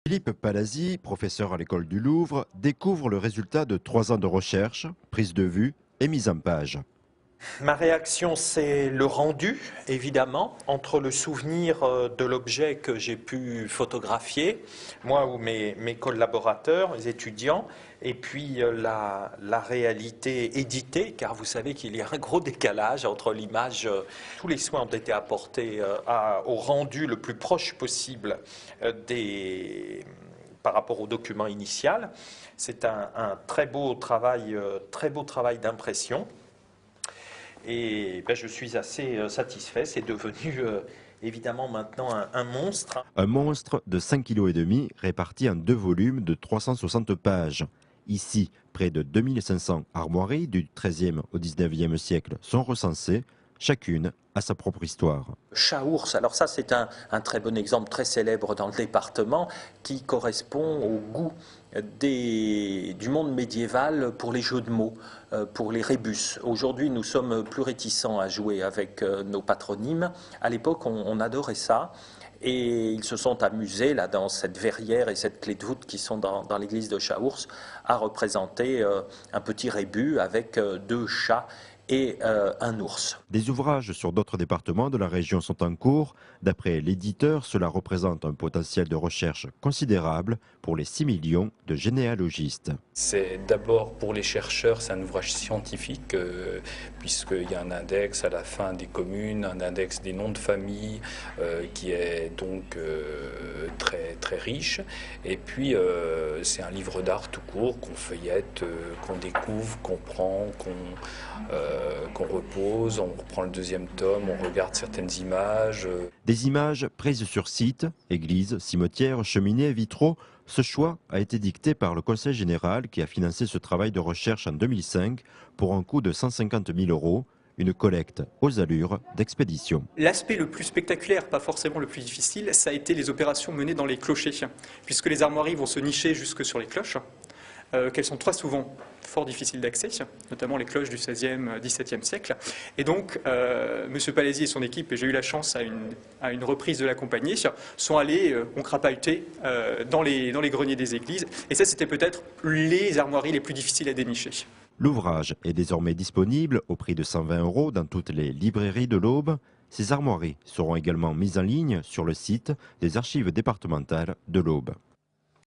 Philippe Palazzi, professeur à l'école du Louvre, découvre le résultat de 3 ans de recherche, prise de vue et mise en page. Ma réaction, c'est le rendu, évidemment, entre le souvenir de l'objet que j'ai pu photographier, moi ou mes collaborateurs, les étudiants, et puis la réalité éditée, car vous savez qu'il y a un gros décalage entre l'image. Tous les soins ont été apportés au rendu le plus proche possible par rapport au document initial. C'est un très beau travail d'impression. Et je suis assez satisfait. C'est devenu évidemment maintenant un monstre. Un monstre de 5,5 kg réparti en 2 volumes de 360 pages. Ici, près de 2500 armoiries du XIIIe au XIXe siècle sont recensées, chacune a sa propre histoire. Chat-ours, alors ça c'est un très bon exemple, très célèbre dans le département, qui correspond au goût du monde médiéval pour les jeux de mots, pour les rébus. Aujourd'hui nous sommes plus réticents à jouer avec nos patronymes. À l'époque on adorait ça. Et ils se sont amusés, là, dans cette verrière et cette clé de voûte qui sont dans l'église de Chat-Ours, à représenter un petit rébus avec 2 chats et un ours. Des ouvrages sur d'autres départements de la région sont en cours. D'après l'éditeur, cela représente un potentiel de recherche considérable pour les 6 millions de généalogistes. C'est d'abord pour les chercheurs, c'est un ouvrage scientifique, puisqu'il y a un index à la fin des communes, un index des noms de famille qui est donc très, très riche. Et puis c'est un livre d'art tout court qu'on feuillette, qu'on découvre, qu'on prend, qu'on repose, on reprend le 2e tome, on regarde certaines images. Des images prises sur site, églises, cimetières, cheminées, vitraux. Ce choix a été dicté par le Conseil général qui a financé ce travail de recherche en 2005 pour un coût de 150 000 €, une collecte aux allures d'expédition. L'aspect le plus spectaculaire, pas forcément le plus difficile, ça a été les opérations menées dans les clochers, puisque les armoiries vont se nicher jusque sur les cloches, qu'elles sont très souvent fort difficiles d'accès, notamment les cloches du XVIe, XVIIe siècle. Et donc, M. Palazzi et son équipe, et j'ai eu la chance à une reprise de l'accompagner, sont allés, ont crapahuté dans les greniers des églises. Et ça, c'était peut-être les armoiries les plus difficiles à dénicher. L'ouvrage est désormais disponible au prix de 120 € dans toutes les librairies de l'Aube. Ces armoiries seront également mises en ligne sur le site des archives départementales de l'Aube.